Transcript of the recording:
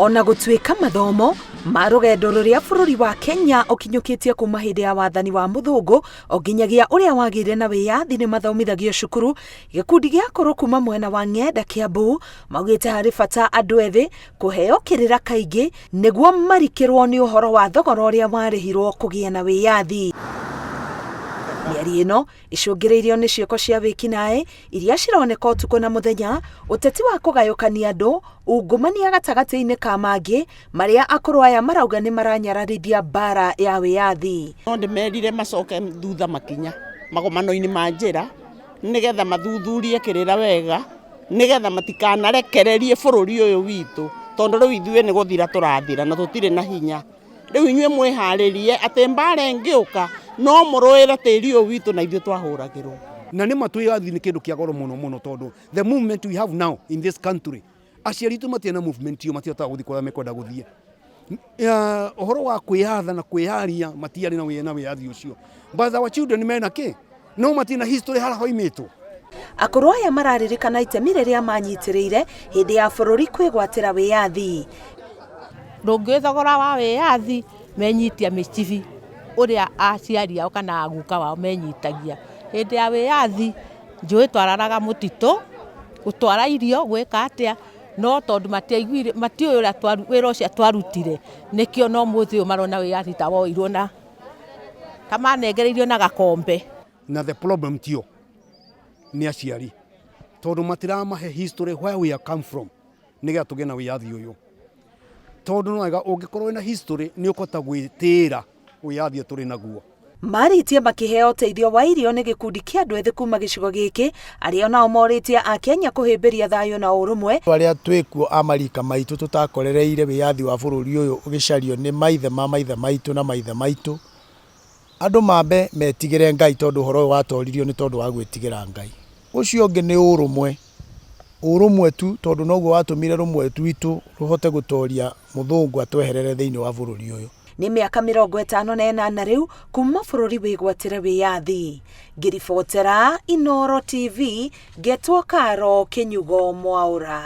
Ona gũtuĩka mathomo ma rũgendo rũrĩa bũrũri wa Kenya ũkinyũkĩtie kuma hĩndĩ ya wathani wa mũthũngũ o nginyagia ũrĩa wagĩire na wĩyathi nĩ mathomithagio cukuru, gĩkundi gĩa akũrũ kuma mwena wa Ng'enda Kiambu maugĩte harĩ bata andũ ethĩ kũheo kĩrĩra kaingĩ nĩguo marikĩrwo nĩ ũhoro wa thogora ũrĩa warĩhirwo kũgĩa na wĩyathi. Mĩario ĩno icũngĩrĩirio nĩ ciĩko cia wĩkinaĩ iria cironeka ũtukũ na mũthenya, ũteti wa kũgayũkania andũ, ungumania gatagatĩ-inĩ ka mangĩ marĩa akũrũ aya marauga nĩ maranyararithia mbara ya wĩyathi. No ndĩmerire macoke thutha makinya magomano-inĩ ma njĩra nĩgetha mathuthurie kĩrĩra wega, nĩgetha matikanarekererie bũrũri ũyũ witũ, tondũ rĩu ithuĩ nĩ gũthira tũrathira na tũtirĩ na hinya. Rĩu inyuĩ mwĩharĩrie atĩ mbara ĩngĩũka no mũrũĩre tĩri ũyũ witũ na ithuĩ twahũragĩrwo. Na nĩ matwĩyathi nĩ kĩndũ kĩa goro mũno tondũ the movement we have now in this country, aciari tu matirĩ na movement iyo matihotaga gũthiĩ kũrĩa mekwenda gũthiĩ. Ũhoro wa kwĩyatha na kwĩyaria matiarĩ na wĩyathi ũcio. But our children mena kĩ? No matirĩ na history harĩa hoimĩtwo. Akũrũ aya mararirikana itemi rĩrĩa manyitĩrĩire hĩndĩ ya bũrũri kwĩgwatĩra wĩyathi. Rũngĩ thogora wa wĩyathi menyitia mĩcibi ũrĩa aciari ao kana aguka wao menyitagia. Hĩndĩ ya wĩyathi njũĩ twararaga mũtitũ gũtwara irio gwĩka atĩa, no tondũ matiaiguire matiũĩ ũrĩa wĩra ũcio twarutire, nĩkĩo no mũthĩ ũyũ marona wĩyathi ta woirwo na tamanengereirio na gakombe. Na the problem tio nĩ aciari, tondũ matiramahe history where we have come from nĩgetha tũgĩe na wĩyathi ũyũ. Tondũ no wega ũngĩkorwo na history nĩ ũkũhota gwĩtĩĩra wĩyathi tũrĩ naguo. Maritie makĩheo ũteithio wa irio nĩ gĩkundi kĩa andũ ethĩ kuma gĩcigo gĩkĩ, arĩa nao morĩtie Akenya kũhĩmbĩria thayũ na ũrũmwe. Arĩa twĩkuo amarika maitũ tũtakorereire wĩyathi wa bũrũri ũyũ ũgĩcario nĩ maithe maitũ na maithe maitũ, andũ mambe metigĩre Ngai tondũ ũhoro ũyũ watoririo nĩ tondũ wa gwĩtigĩra Ngai. Ũcio ũngĩ nĩ ũrũmwe tu, tondũ noguo watũmire rũmwe twitũ rũhote gũtoria mũthũngũ atweherere thĩinĩ wa bũrũri ũyũ. Nĩ mĩaka 58 rĩu kuma bũrũri wĩgwatĩre wĩyathi. Ngĩribotera Inooro TV, Ngetwo Karo Kĩnyugo Mwaũra.